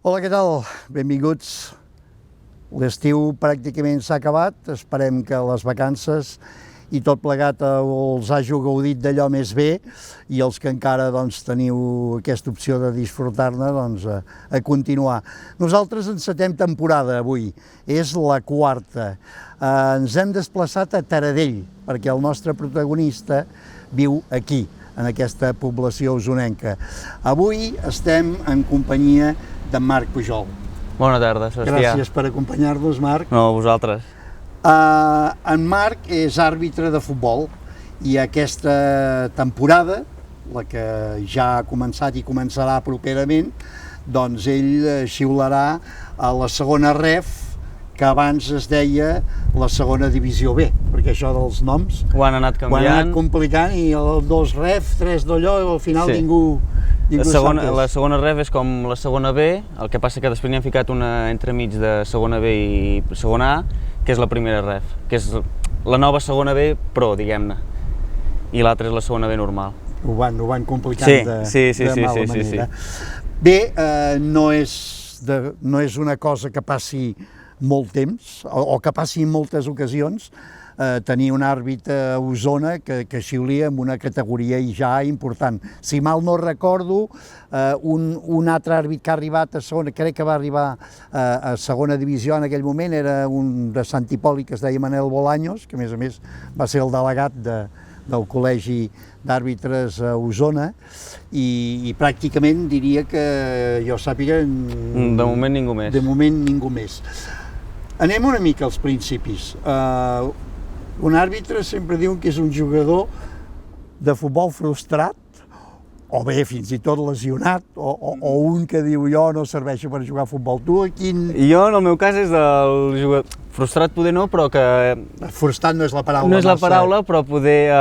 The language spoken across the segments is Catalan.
Hola, què tal? Benvinguts. L'estiu pràcticament s'ha acabat, esperem que les vacances i tot plegat els hàgiu gaudit d'allò més bé i els que encara teniu aquesta opció de disfrutar-ne, a continuar. Nosaltres encetem temporada avui, és la quarta. Ens hem desplaçat a Taradell, perquè el nostre protagonista viu aquí, en aquesta població usonenca. Avui estem en companyia d'en Marc Pujol. Bona tarda, Sebastià. Gràcies per acompanyar-nos, Marc. No, vosaltres. En Marc és àrbitre de futbol i aquesta temporada, la que ja ha començat i començarà properament, doncs ell xiularà a la segona ref, que abans es deia la segona divisió B, perquè això dels noms Ho han anat canviant. Ho han anat complicant i el 2 ref, 3 d'allò, al final Sí. ningú sap què és. La segona ref és com la segona B, el que passa que després n'hi han ficat una entremig de segona B i segona A, que és la primera ref, que és la nova segona B pro, diguem-ne, i l'altra és la segona B normal. Ho van complicant Sí, de mala manera. Bé, no és una cosa que passi molt temps, o que passi en moltes ocasions, tenir un àrbitre a Osona que xiuli amb una categoria ja important. Si mal no recordo, un altre àrbit que ha arribat a segona, crec que va arribar a segona divisió en aquell moment, era un de Sant Hipòlit que es deia Manel Bolaños, que a més va ser el delegat del Col·legi d'Àrbitres a Osona, i pràcticament diria que jo sàpiga... De moment ningú més. De moment ningú més. Anem una mica als principis. Un àrbitre sempre diuen que és un jugador de futbol frustrat, o bé fins i tot lesionat, o un que diu jo no serveixo per jugar a futbol. Tu quin... Jo, en el meu cas, és del jugador... Frustrat poder no, però que... Frustrat no és la paraula. No és la paraula, però poder...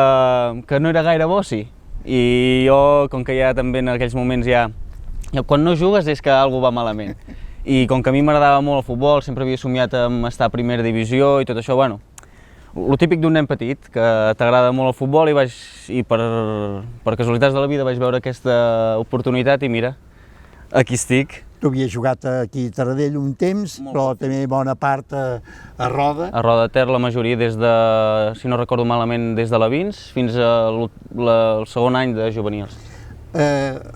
que no era gaire bo, sí. I jo, com que ja també en aquells moments ja... Quan no jugues és que alguna va malament. I com que a mi m'agradava molt el futbol, sempre havia somiat amb estar a primera divisió i tot això, bueno, el típic d'un nen petit, que t'agrada molt el futbol i per casualitats de la vida vaig veure aquesta oportunitat i mira, aquí estic. Tu havies jugat aquí a Taradell un temps, però també bona part a Roda. A Roda de Ter, la majoria des de, si no recordo malament, des de la Vins fins al segon any de juvenils.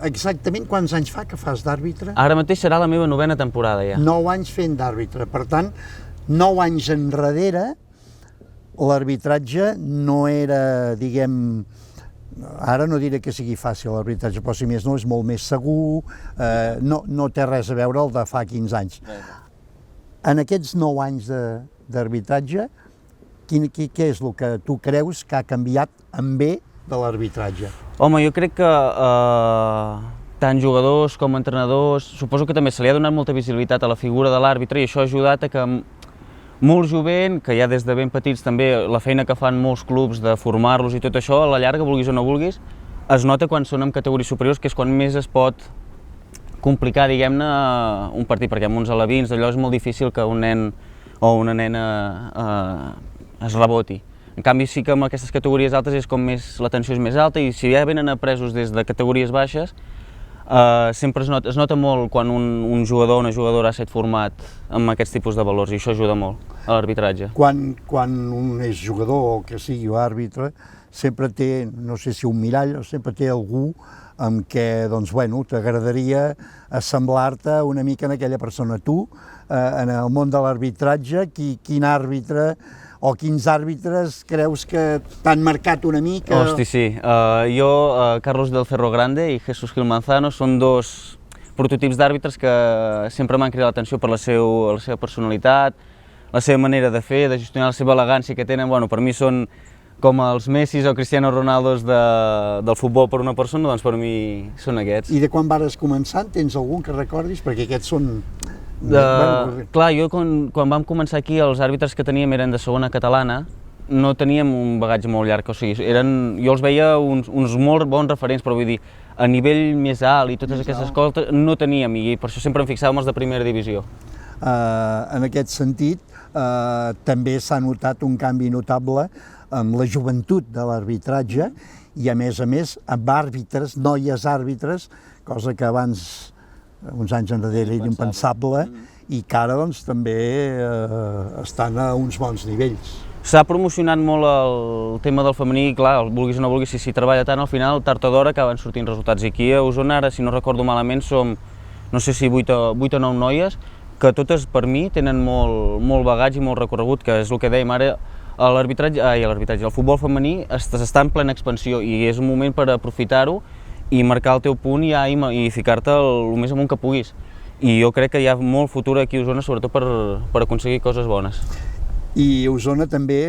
Exactament quants anys fa que fas d'àrbitre? Ara mateix serà la meva 9a temporada ja. 9 anys fent d'àrbitre, per tant, 9 anys enrere l'arbitratge no era, diguem, ara no diré que sigui fàcil l'arbitratge, però si més no és molt més segur, no té res a veure el de fa 15 anys. En aquests 9 anys d'arbitratge, què és el que tu creus que ha canviat en bé de l'arbitratge? Home, jo crec que tant jugadors com entrenadors, suposo que també se li ha donat molta visibilitat a la figura de l'àrbitre i això ha ajudat a que molt jovent, que ja des de ben petits també la feina que fan molts clubs de formar-los i tot això, a la llarga, vulguis o no vulguis, es nota quan són en categories superiors, que és quan més es pot complicar, diguem-ne, un partit, perquè amb uns alevins allò és molt difícil que un nen o una nena es reboti. En canvi, sí que amb aquestes categories altes és com la tensió és més alta i si ja venen apresos des de categories baixes, sempre es nota molt quan un jugador o una jugadora ha estat format amb aquests tipus de valors i això ajuda molt a l'arbitratge. Quan un és jugador o que sigui àrbitre, sempre té, no sé si un mirall, sempre té algú amb què, doncs, bueno, t'agradaria assemblar-te una mica en aquella persona. Tu, en el món de l'arbitratge, quin àrbitre o quins àrbitres creus que t'han marcat una mica? Hosti, sí. Carlos del Cerro Grande i Jesús Gil Manzano són dos prototips d'àrbitres que sempre m'han cridat l'atenció per la seva personalitat, la seva manera de fer, de gestionar la seva elegància que tenen. Bueno, per mi són com els Messi o Cristiano Ronaldos del futbol per una persona, doncs per mi són aquests. I de quan vares començar, tens algun que recordis? Perquè aquests són... Clar, jo quan vam començar aquí els àrbitres que teníem eren de segona catalana, no teníem un bagatge molt llarg, o sigui, jo els veia uns molt bons referents, però vull dir, a nivell més alt i totes aquestes coses no teníem i per això sempre em fixàvem els de primera divisió. En aquest sentit, també s'ha notat un canvi notable amb la joventut de l'arbitratge i a més amb àrbitres, noies àrbitres, cosa que abans uns anys enrere era impensable, i que ara doncs, també estan a uns bons nivells. S'ha promocionat molt el tema del femení i clar, vulguis o no vulguis, si s'hi treballa tant, al final, tard o d'hora, acaben sortint resultats. I aquí a Osona, ara, si no recordo malament, som, no sé si 8 o 9 noies, que totes, per mi, tenen molt bagatge i molt recorregut, que és el que dèiem ara, el futbol femení està en plena expansió i és un moment per aprofitar-ho i marcar el teu punt i ficar-te el més amunt que puguis. I jo crec que hi ha molt futur aquí a Osona, sobretot per aconseguir coses bones. I Osona també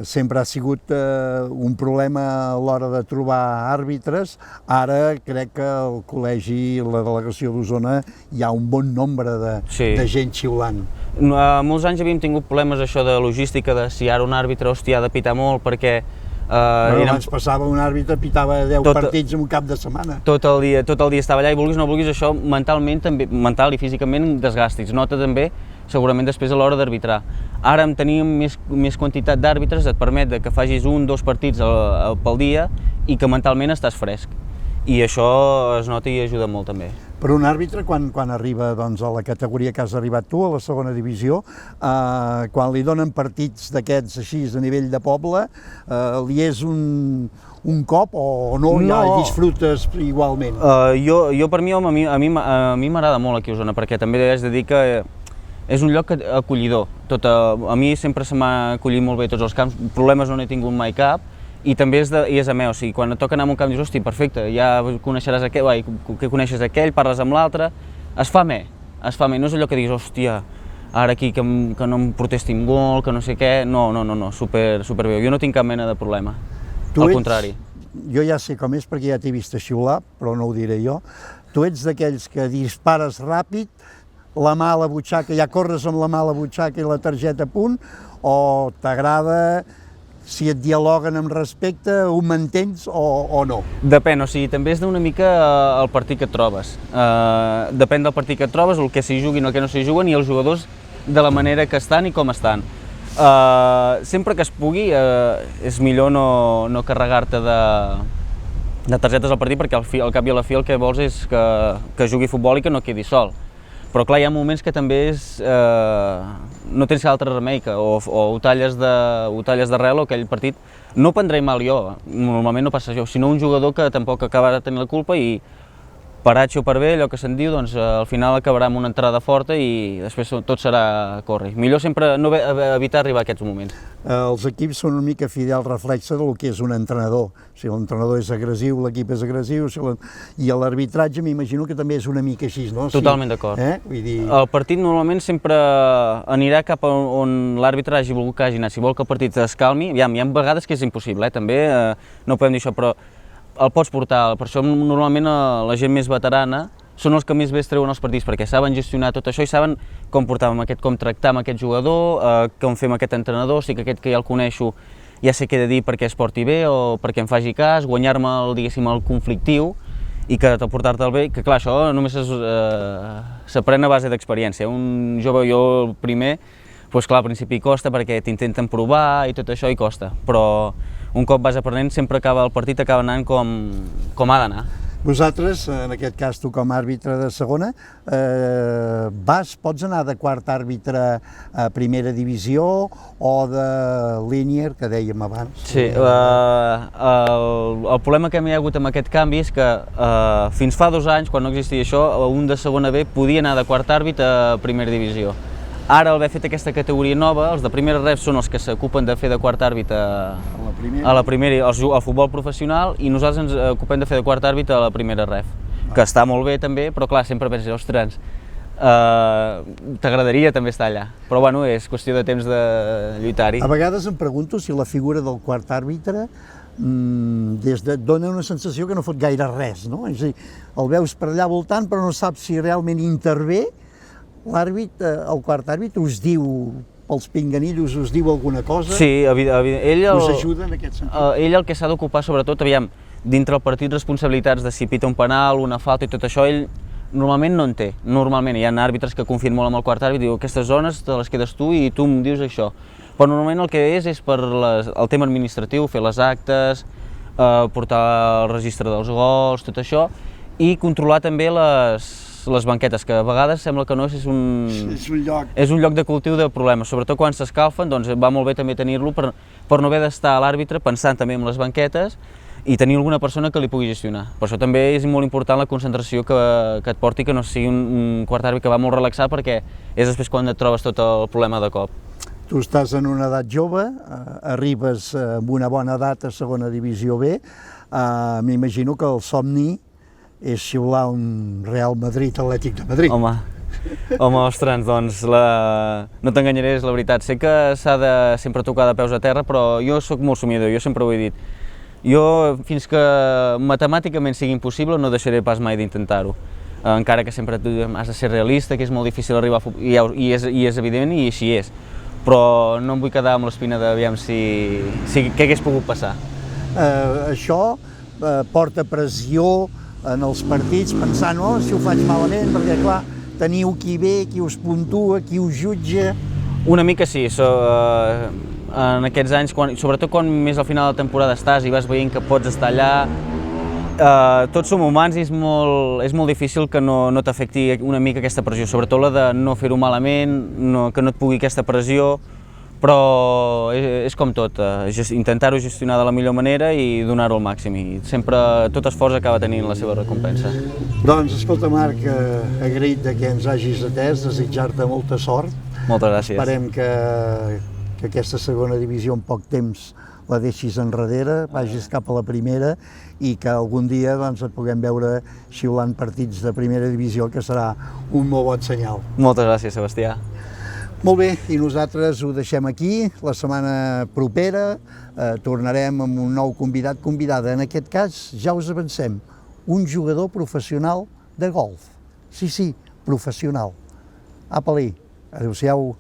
sempre ha sigut un problema a l'hora de trobar àrbitres. Ara crec que al col·legi, la delegació d'Osona, hi ha un bon nombre de gent xiulant. Molts anys havíem tingut problemes això de logística, de si ara un àrbitre ha de pitar molt, perquè abans passava un àrbitre, pitava 10 partits en un cap de setmana. Tot el dia estava allà i vulguis o no vulguis, això mental i físicament desgasta. Es nota també segurament després a l'hora d'arbitrar. Ara en tenim més quantitat d'àrbitres, et permet que facis 1 o 2 partits pel dia i que mentalment estàs fresc. I això es nota i ajuda molt també. Per un àrbitre, quan arriba doncs, a la categoria que has arribat tu, a la segona divisió, quan li donen partits d'aquests així a nivell de poble, li és un cop o no, ja disfrutes igualment? Jo per mi, home, a mi m'agrada molt aquí a Osona, perquè també haig de dir que és un lloc acollidor. A mi sempre se m'ha acollit molt bé tots els camps, problemes no n'he tingut mai cap, i també és a meu, o sigui, quan et toca anar a un camp dius, hosti, perfecte, ja coneixeràs aquell, que coneixes aquell, parles amb l'altre, es fa bé, no és allò que diguis, hòstia, ara aquí que no em protestin gol, que no sé què, no, superbé, jo no tinc cap mena de problema, al contrari. Jo ja sé com és perquè ja t'he vist xiular, però no ho diré jo, tu ets d'aquells que dispares ràpid, la mà a la butxaca, ja corres amb la mà a la butxaca i la targeta a punt, o t'agrada, si et dialoguen amb respecte, ho mantens o no? Depèn, o sigui, també és una mica el partit que et trobes. Depèn del partit que et trobes, el que s'hi juguin, el que no s'hi juguen i els jugadors de la manera que estan i com estan. Sempre que es pugui, és millor no carregar-te de targetes al partit perquè al cap i a la fi el que vols és que jugui futbol i que no quedi sol. Però clar, hi ha moments que també no tens altre remei o ho talles d'arrel o aquell partit. No ho prendré mal jo, normalment no passa això, sinó un jugador que tampoc acabarà tenint la culpa i paratge o per bé, allò que se'n diu, doncs al final acabarà amb una entrada forta i després tot serà córrer. Millor sempre no evitar arribar a aquests moments. Els equips són una mica fidel reflexe del que és un entrenador. Si l'entrenador és agressiu, l'equip és agressiu, i l'arbitratge m'imagino que també és una mica així, no? Totalment d'acord. El partit normalment sempre anirà cap on l'àrbitre hagi volgut que hagi anat. Si vol que el partit es calmi, hi ha vegades que és impossible, també no podem dir això, però el pots portar. Per això normalment la gent més veterana són els que més bé es treuen els partits, perquè saben gestionar tot això i saben com portar com tractar amb aquest jugador, com fer amb aquest entrenador, si que aquest que ja el coneixo ja sé què he de dir perquè es porti bé o perquè em faci cas, guanyar-me el conflictiu i que portar-te'l bé, que clar, això només s'aprèn a base d'experiència. Un jove, jo el primer, doncs clar, al principi costa perquè t'intenten provar i tot això i costa, però un cop vas aprenent sempre el partit acaba anant com ha d'anar. Vosaltres, en aquest cas tu com a àrbitre de segona, pots anar de quart àrbitre a primera divisió o de linear, que dèiem abans? Sí, el problema que hi ha hagut amb aquest canvi és que fins fa 2 anys, quan no existia això, un de segona B podia anar de quart àrbitre a primera divisió. Ara, al haver fet aquesta categoria nova, els de primera ref són els que s'ocupen de fer de quart àrbitre a la primera, al futbol professional, i nosaltres ens ocupem de fer de quart àrbitre a la primera ref, que està molt bé també, però clar, sempre penses, ostres, t'agradaria també estar allà, però bueno, és qüestió de temps de lluitar-hi. A vegades em pregunto si la figura del quart àrbitre dona una sensació que no fot gaire res, no? És a dir, el veus per allà voltant però no saps si realment intervé. El quart àrbitre us diu, pels pinganillos, us diu alguna cosa? Sí, us ajuda en aquest sentit? Ell el que s'ha d'ocupar sobretot, aviam, dintre el partit responsabilitats de si pita un penal, una falta i tot això, ell normalment no en té. Normalment hi ha àrbitres que confien molt amb el quart àrbitre i diu aquestes zones te les quedes tu i tu em dius això. Però normalment el que és per el tema administratiu, fer les actes, portar el registre dels gols, tot això, i controlar també les banquetes, que a vegades sembla que no és És un lloc de cultiu de problemes, sobretot quan s'escalfen, doncs va molt bé també tenir-lo per no haver d'estar l'àrbitre pensant també en les banquetes i tenir alguna persona que li pugui gestionar. Per això també és molt important la concentració que et porti, que no sigui un quart àrbitre que va molt relaxat, perquè és després quan et trobes tot el problema de cop. Tu estàs en una edat jove, arribes amb una bona edat a segona divisió B, m'imagino que el somni és xiular un Real Madrid Atlètic de Madrid. Home, ostres, doncs no t'enganyaré, és la veritat. Sé que s'ha de sempre tocar de peus a terra, però jo sóc molt somiador, jo sempre ho he dit. Jo, fins que matemàticament sigui impossible, no deixaré pas mai d'intentar-ho. Encara que sempre has de ser realista, que és molt difícil arribar a futbol, i és evident, i així és. Però no em vull quedar amb l'espina d'aviam què hagués pogut passar. Això porta pressió en els partits, pensant, oh, si ho faig malament, perquè clar, teniu qui ve, qui us puntua, qui us jutja... Una mica sí, en aquests anys, sobretot quan més al final de la temporada estàs i vas veient que pots estar allà, tots som humans i és molt difícil que no t'afecti una mica aquesta pressió, sobretot la de no fer-ho malament, que no et pugui aquesta pressió, però és com tot, intentar-ho gestionar de la millor manera i donar-ho al màxim, i sempre tot esforç acaba tenint la seva recompensa. Doncs escolta, Marc, agraït que ens hagis atès, desitjar-te molta sort. Moltes gràcies. Esperem que aquesta segona divisió en poc temps la deixis enrere, vagis cap a la primera i que algun dia doncs, et puguem veure xiulant partits de primera divisió, que serà un molt bon senyal. Moltes gràcies, Sebastià. Molt bé, i nosaltres ho deixem aquí. La setmana propera tornarem amb un nou convidada. En aquest cas, ja us avancem, un jugador professional de golf. Sí, professional. Apa-li, adéu-siau.